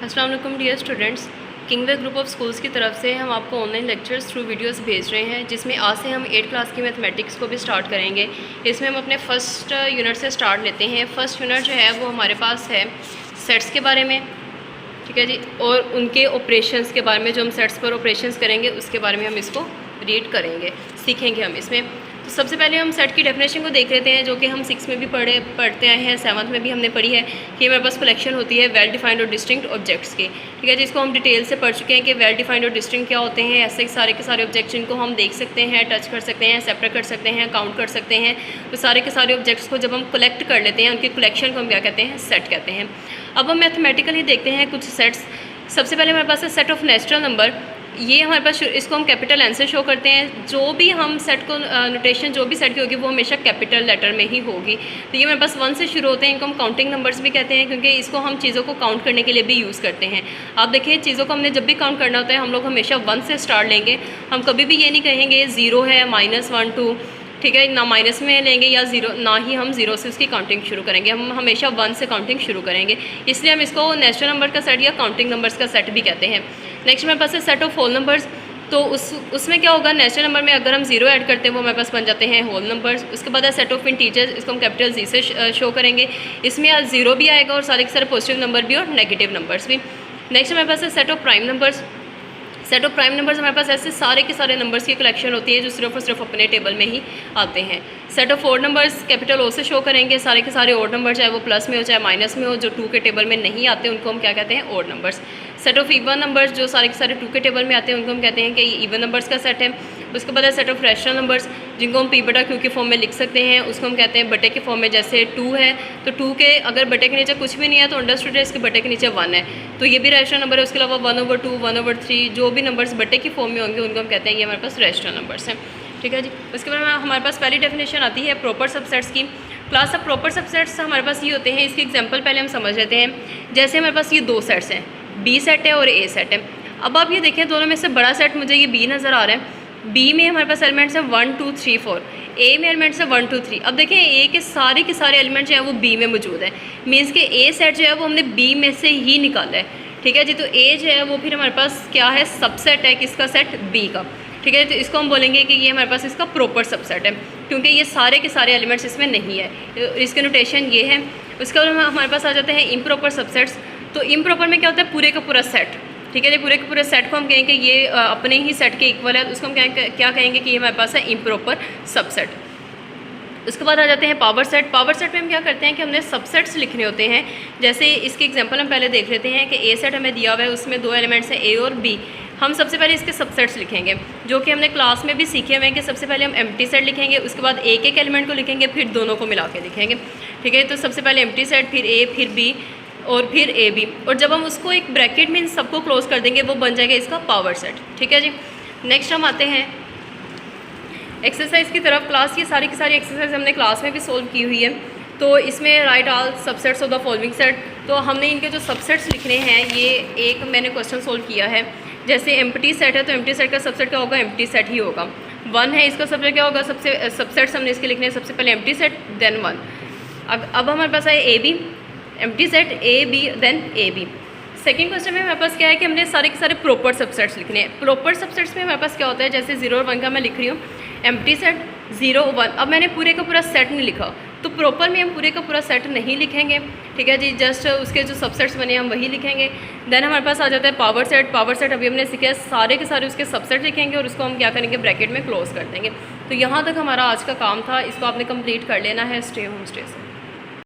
अस्सलाम वालेकुम dear students, Kingway group of schools की तरफ से हम आपको ऑनलाइन लेक्चर्स थ्रू वीडियोस भेज रहे हैं, जिसमें आज से हम 8th क्लास की मैथमेटिक्स को भी स्टार्ट करेंगे। इसमें हम अपने फर्स्ट यूनिट से स्टार्ट लेते हैं। फर्स्ट यूनिट जो है वो हमारे पास है सेट्स के बारे में, ठीक है जी, और उनके ऑपरेशंस के बारे में। जो हम सेट्स पर ऑपरेशंस करेंगे उसके बारे में हम इसको रीड करेंगे, सीखेंगे हम इसमें। तो सबसे पहले हम सेट की डेफिनेशन को देख लेते हैं, जो कि हम 6 में भी पढ़ते आए हैं, 7th में भी हमने पढ़ी है कि हमारे पास कलेक्शन होती है वेल डिफाइंड और डिस्टिंक्ट ऑब्जेक्ट्स की, ठीक है, जिसको हम डिटेल से पढ़ चुके हैं कि वेल डिफाइंड और डिस्टिंक्ट क्या होते हैं। ऐसे सारे के सारे ऑब्जेक्ट्स जिनको हम देख सकते हैं, टच कर सकते हैं, सेपरेट कर सकते हैं, काउंट कर सकते हैं। तो सारे के सारे ऑब्जेक्ट्स को जब हम कलेक्ट कर लेते हैं, उनकी कलेक्शन को हम क्या कहते हैं, सेट कहते हैं। अब हम मैथमेटिकली देखते हैं कुछ सेट्स। सबसे पहले हमारे पास है सेट ऑफ नेचुरल नंबर। ये हमारे पास, इसको हम कैपिटल एन से शो करते हैं। जो भी हम सेट को नोटेशन जो भी सेट की होगी वो हमेशा कैपिटल लेटर में ही होगी। तो ये हमारे पास 1 से शुरू होते हैं। इनको हम काउंटिंग नंबर्स भी कहते हैं, क्योंकि इसको हम चीज़ों को काउंट करने के लिए भी यूज़ करते हैं। आप देखिए, चीज़ों को हमने जब भी काउंट करना होता है हम लोग हमेशा 1 से स्टार्ट लेंगे। हम कभी भी ये नहीं कहेंगे 0 है, -1 2, ठीक है, ना माइनस में लेंगे या 0, ना ही हम 0 से उसकी काउंटिंग शुरू करेंगे। हम हमेशा 1 से काउंटिंग शुरू करेंगे, इसलिए हम इसको नेचुरल नंबर का सेट या काउंटिंग नंबर्स का सेट भी कहते हैं। नेक्स्ट हमारे पास है सेट ऑफ होल नंबर्स। तो उसमें क्या होगा, नेचुरल नंबर में अगर हम 0 ऐड करते हैं वो हमारे पास बन जाते हैं होल नंबर्स। उसके बाद है सेट ऑफ इंटीजर्स, इसको हम कैपिटल जी से शो करेंगे। इसमें 0 भी आएगा और सारे के सारे पॉजिटिव नंबर भी और नेगेटिव नंबर्स भी। नेक्स्ट हमारे पास है set of prime numbers. Set of prime numbers हमारे पास ऐसे सारे के सारे नंबर्स की कलेक्शन होती है जो सिर्फ और सिर्फ अपने टेबल में ही आते हैं। Set of odd numbers capital O से शो करेंगे। सारे के सारे ओड नंबर, चाहे वो प्लस में हो चाहे माइनस में हो, जो 2 के टेबल में नहीं आते उनको हम क्या कहते हैं, odd numbers. Set of even numbers, जो सारे के सारे 2 के टेबल में आते हैं उनको हम कहते हैं कि ये इवन नंबर्स का सेट है। उसके बाद है सेट ऑफ रैशनल नंबर्स, जिनको हम p/q के फॉर्म में लिख सकते हैं। उसको हम कहते हैं बटे के फॉर्म में। जैसे 2 है तो 2 के अगर बटे के नीचे कुछ भी नहीं है तो अंडरस्टूड है इसके बटे के नीचे 1 है, तो ये भी रैशनल नंबर है। उसके अलावा 1/2, 1/3, जो भी नंबर्स बटे की फॉर्म में होंगे उनको हम कहते हैं ये हमारे पास रैशनल नंबर्स हैं, ठीक है जी। उसके बाद हमारे पास पहली डेफिनेशन आती है प्रॉपर सबसेट्स की। क्लास ऑफ प्रॉपर सबसेट्स हमारे पास ये होते हैं। इसकी एग्जांपल पहले हम समझ लेते हैं। जैसे हमारे पास ये 2 सेट्स हैं, बी सेट है और ए सेट है। अब आप ये देखें, दोनों में से बड़ा सेट मुझे ये बी नज़र आ रहा है। बी में हमारे पास एलिमेंट्स हैं 1 2 3 4, ए में एलिमेंट्स हैं 1 2 3। अब देखें, ए के सारे एलिमेंट्स जो हैं वो बी में मौजूद है। मीन्स के ए सेट जो है वो हमने बी में से ही निकाला है, ठीक है जी। तो ए जो है वो फिर हमारे पास क्या है, सबसेट है किसका, सेट बी का, ठीक है। तो इसको हम बोलेंगे कि ये हमारे पास इसका प्रॉपर सबसेट है, क्योंकि ये सारे के सारे एलिमेंट्स इसमें नहीं है। इसके नोटेशन ये है। उसके बाद हमारे पास आ जाते हैं इम्प्रॉपर सबसेट्स। तो इम्प्रॉपर में क्या होता है, पूरे का पूरा सेट, ठीक है जी। पूरे के पूरे सेट को हम कहेंगे ये अपने ही सेट के इक्वल है, उसको हम क्या कहेंगे कि ये हमारे पास है इम्प्रॉपर सबसेट। उसके बाद आ जाते हैं पावर सेट। पावर सेट में हम क्या करते हैं कि हमने सबसेट्स लिखने होते हैं। जैसे इसके एग्जांपल हम पहले देख लेते हैं कि ए सेट हमें दिया हुआ है, उसमें 2 एलिमेंट्स हैं ए और बी। हम सबसे पहले इसके सबसेट्स लिखेंगे, जो कि हमने क्लास में भी सीखे हुए हैं कि सबसे पहले हम एम्प्टी सेट लिखेंगे, उसके बाद एक एक एलिमेंट को लिखेंगे, फिर दोनों को मिला के लिखेंगे, ठीक है। तो सबसे पहले एम्प्टी सेट, फिर ए, फिर बी और फिर ए बी, और जब हम उसको एक ब्रैकेट में इन सबको क्लोज कर देंगे वो बन जाएगा इसका पावर सेट, ठीक है जी। नेक्स्ट हम आते हैं एक्सरसाइज की तरफ। क्लास की सारी एक्सरसाइज हमने क्लास में भी सोल्व की हुई है। तो इसमें right all subsets of the following set. तो हमने इनके जो सबसेट्स लिखने हैं, ये एक मैंने क्वेश्चन सोल्व किया है। जैसे एम्प्टी सेट है तो एम्प्टी सेट का सबसेट क्या होगा, एम्प्टी सेट ही होगा। 1 है, इसका सबसेट क्या होगा, सबसे सबसेट्स हमने इसके लिखने हैं, सबसे पहले एम्प्टी सेट देन 1। अब हमारे पास है A B, empty set A B then A B. Second question में हमारे पास क्या है कि हमने सारे के सारे प्रॉपर सबसेट्स लिखने हैं। प्रॉपर सबसेट्स में हमारे पास क्या होता है, जैसे 0 और 1 का मैं लिख रही हूँ, एम्प्टी सेट 0 1। अब मैंने पूरे का पूरा सेट नहीं लिखा, तो प्रॉपर में हम पूरे का पूरा सेट नहीं लिखेंगे, ठीक है जी। जस्ट उसके जो सबसेट्स बने हम वही लिखेंगे। देन हमारे पास आ जाता है पावर सेट। पावर सेट अभी हमने सीखा है, सारे के सारे उसके सबसेट लिखेंगे और उसको हम क्या करेंगे, ब्रैकेट में क्लोज कर देंगे। तो यहाँ तक हमारा आज का काम था, इसको आपने कंप्लीट कर लेना है। स्टे होम स्टे से।